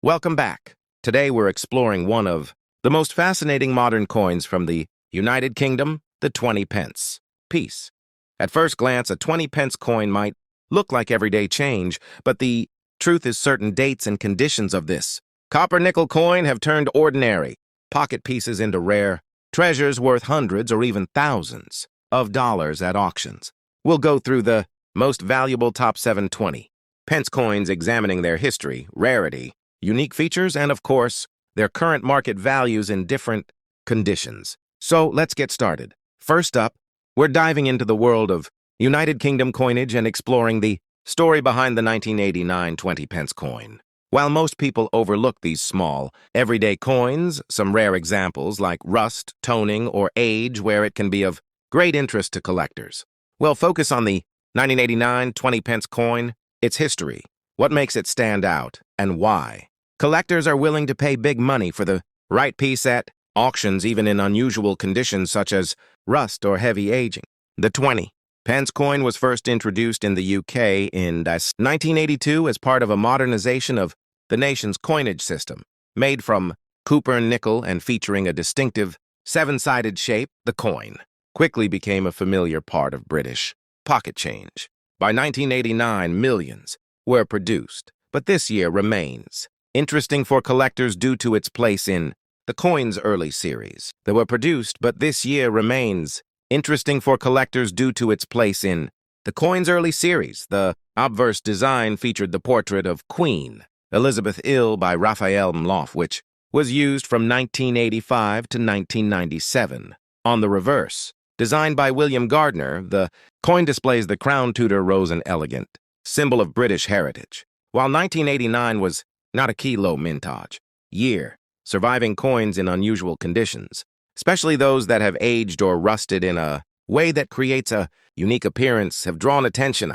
Welcome back. Today we're exploring one of the most fascinating modern coins from the United Kingdom, the 20 pence piece. At first glance, a 20 pence coin might look like everyday change, but the truth is certain dates and conditions of this copper-nickel coin have turned ordinary pocket pieces into rare treasures worth hundreds or even thousands of dollars at auctions. We'll go through the most valuable top 720 pence coins, examining their history, rarity, unique features, and of course, their current market values in different conditions. So let's get started. First up, we're diving into the world of United Kingdom coinage and exploring the story behind the 1989 20 pence coin. While most people overlook these small, everyday coins, some rare examples like rust, toning, or age where it can be of great interest to collectors. We'll focus on the 1989 20 pence coin, its history, what makes it stand out, and why. Collectors are willing to pay big money for the right piece at auctions, even in unusual conditions such as rust or heavy aging. The 20 pence coin was first introduced in the UK in 1982 as part of a modernization of the nation's coinage system. Made from copper nickel and featuring a distinctive seven-sided shape, the coin quickly became a familiar part of British pocket change. By 1989, millions were produced, but this year remains interesting for collectors due to its place in the coin's early series. They were produced, but this year remains interesting for collectors due to its place in the coin's early series. The obverse design featured the portrait of Queen Elizabeth II by Raphael Mloff, which was used from 1985 to 1997. On the reverse, designed by William Gardner, the coin displays the crown Tudor rose and elegant, symbol of British heritage. While 1989 was not a key low mintage year, surviving coins in unusual conditions, especially those that have aged or rusted in a way that creates a unique appearance, have drawn attention.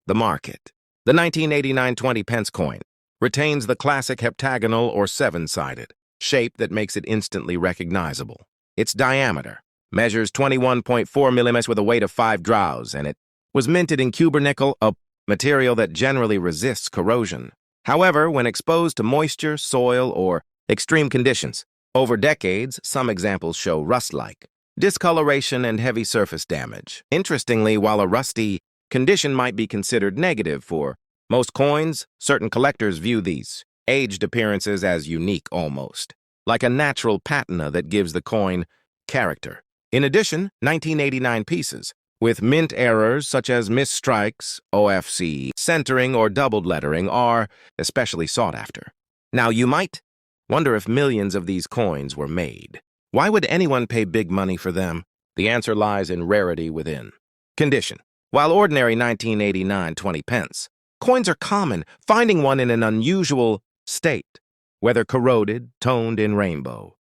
The market. The 1989 20 pence coin retains the classic heptagonal or seven-sided shape that makes it instantly recognizable. Its diameter measures 21.4 millimeters with a weight of 5 drows, and it was minted in copper nickel, a material that generally resists corrosion. However, when exposed to moisture, soil, or extreme conditions, over decades, some examples show rust-like discoloration and heavy surface damage. Interestingly, while a rusty condition might be considered negative for most coins, certain collectors view these aged appearances as unique, almost like a natural patina that gives the coin character. In addition, 1989 pieces with mint errors such as misstrikes, OFC, centering, or doubled lettering are especially sought after. Now, you might wonder if millions of these coins were made. Why would anyone pay big money for them? The answer lies in rarity within condition. While ordinary 1989 20 pence coins are common, finding one in an unusual state, whether corroded, toned in rainbow.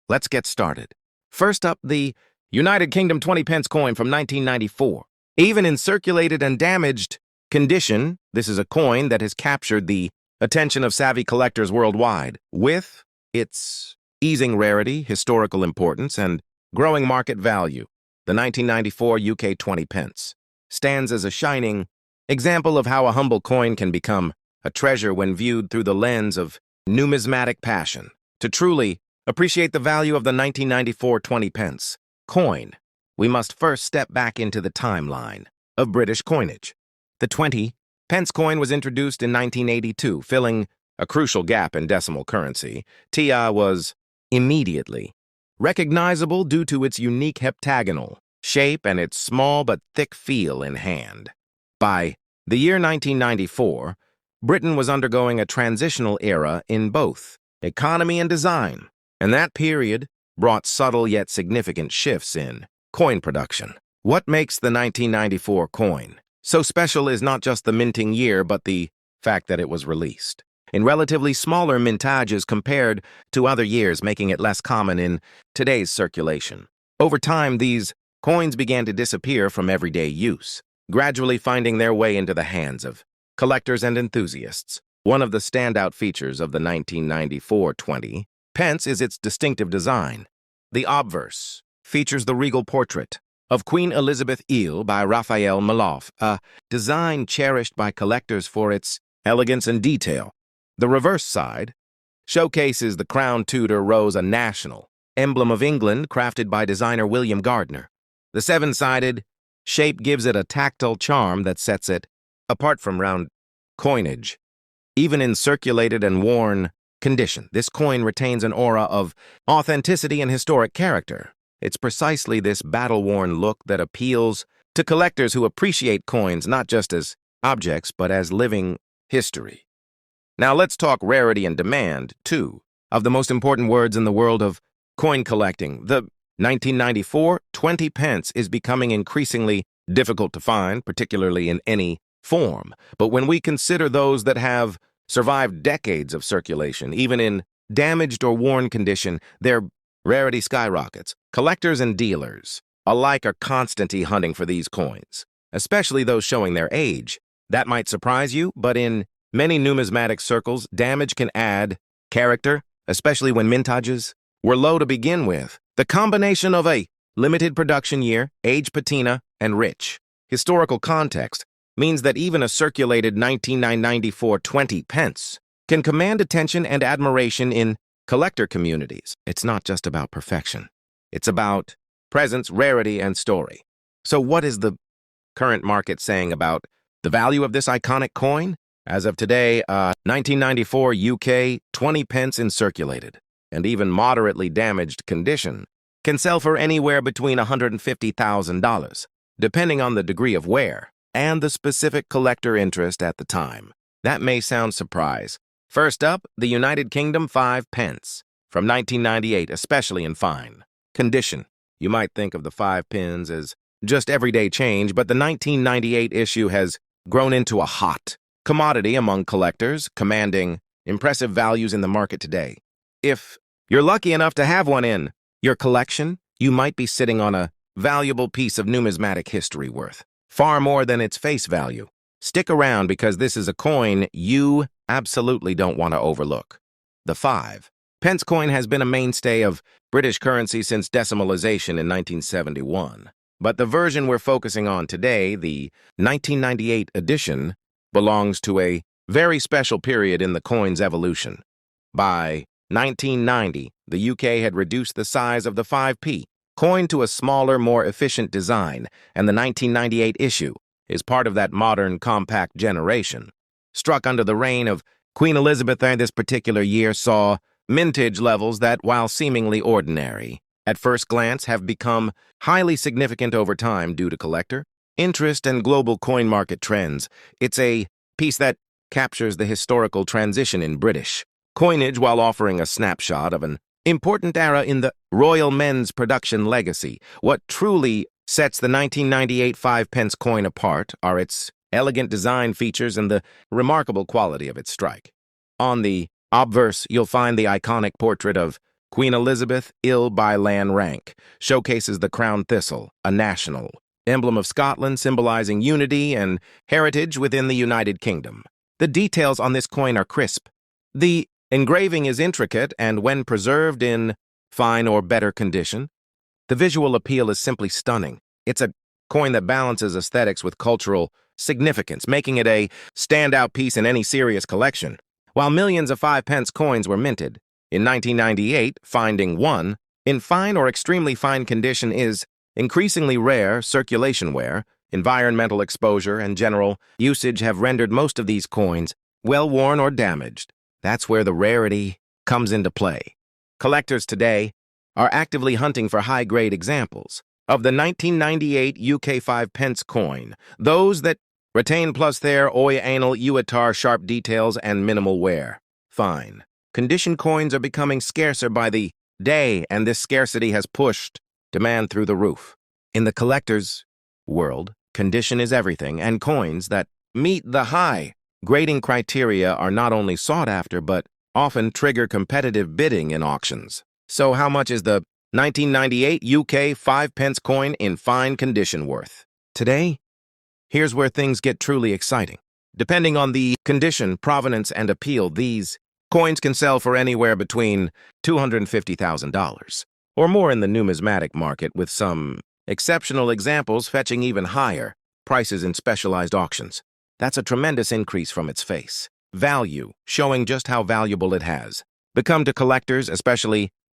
Let's get started. First up, the United Kingdom 20 pence coin from 1994. Even in circulated and damaged condition, this is a coin that has captured the attention of savvy collectors worldwide. With its easing rarity, historical importance, and growing market value, the 1994 UK 20 pence stands as a shining example of how a humble coin can become a treasure when viewed through the lens of numismatic passion. To truly appreciate the value of the 1994 20 pence coin, we must first step back into the timeline of British coinage. The 20 pence coin was introduced in 1982, filling a crucial gap in decimal currency. TIA was immediately recognizable due to its unique heptagonal shape and its small but thick feel in hand. By the year 1994, Britain was undergoing a transitional era in both economy and design, and that period brought subtle yet significant shifts in coin production. What makes the 1994 coin so special is not just the minting year, but the fact that it was released in relatively smaller mintages compared to other years, making it less common in today's circulation. Over time, these coins began to disappear from everyday use, gradually finding their way into the hands of collectors and enthusiasts. One of the standout features of the 1994 20 pence is its distinctive design. The obverse features the regal portrait of Queen Elizabeth II by Raphael Mloff, a design cherished by collectors for its elegance and detail. The reverse side showcases the crown Tudor rose, a national emblem of England crafted by designer William Gardner. The seven-sided shape gives it a tactile charm that sets it apart from round coinage. Even in circulated and worn condition, this coin retains an aura of authenticity and historic character. It's precisely this battle-worn look that appeals to collectors who appreciate coins not just as objects, but as living history. Now let's talk rarity and demand, two of the most important words in the world of coin collecting. The 1994 20 pence is becoming increasingly difficult to find, particularly in any form. But when we consider those that have survived decades of circulation, even in damaged or worn condition, their rarity skyrockets. Collectors and dealers alike are constantly hunting for these coins, especially those showing their age. That might surprise you, but in many numismatic circles, damage can add character, especially when mintages were low to begin with. The combination of a limited production year, age patina, and rich historical context means that even a circulated 1994 20 pence can command attention and admiration in collector communities. It's not just about perfection. It's about presence, rarity, and story. So what is the current market saying about the value of this iconic coin? As of today, 1994 UK 20 pence in circulated and even moderately damaged condition can sell for anywhere between $150,000, depending on the degree of wear and the specific collector interest at the time. That may sound surprise. First up, the United Kingdom 5 pence from 1998, especially in fine condition. You might think of the 5 pence as just everyday change, but the 1998 issue has grown into a hot commodity among collectors, commanding impressive values in the market today. If you're lucky enough to have one in your collection, you might be sitting on a valuable piece of numismatic history worth far more than its face value. Stick around because this is a coin you absolutely don't want to overlook. The 5 pence coin has been a mainstay of British currency since decimalization in 1971. But the version we're focusing on today, the 1998 edition, belongs to a very special period in the coin's evolution. By 1990, the UK had reduced the size of the 5p coin to a smaller, more efficient design, and the 1998 issue is part of that modern, compact generation. Struck under the reign of Queen Elizabeth, this particular year saw mintage levels that, while seemingly ordinary, at first glance have become highly significant over time due to collector interest and global coin market trends. It's a piece that captures the historical transition in British coinage while offering a snapshot of an important era in the royal men's production legacy. What truly sets the 1998 5 pence coin apart are its elegant design features and the remarkable quality of its strike. On the obverse, you'll find the iconic portrait of Queen Elizabeth, ill by land rank, showcases the crown thistle, a national emblem of Scotland symbolizing unity and heritage within the United Kingdom. The details on this coin are crisp. The engraving is intricate, and when preserved in fine or better condition, the visual appeal is simply stunning. It's a coin that balances aesthetics with cultural significance, making it a standout piece in any serious collection. While millions of 5 pence coins were minted, in 1998, finding one in fine or extremely fine condition is increasingly rare. Circulation wear, environmental exposure, and general usage have rendered most of these coins well-worn or damaged. That's where the rarity comes into play. Collectors today are actively hunting for high-grade examples of the 1998 UK 5 pence coin, those that retain plus their anal uitar sharp details and minimal wear. Fine condition coins are becoming scarcer by the day, and this scarcity has pushed demand through the roof. In the collector's world, condition is everything, and coins that meet the high grading criteria are not only sought after, but often trigger competitive bidding in auctions. So how much is the 1998 UK 5 pence coin in fine condition worth? Today, here's where things get truly exciting. Depending on the condition, provenance, and appeal, these coins can sell for anywhere between $250,000 or more in the numismatic market, with some exceptional examples fetching even higher prices in specialized auctions. That's a tremendous increase from its face value, showing just how valuable it has become to collectors, especially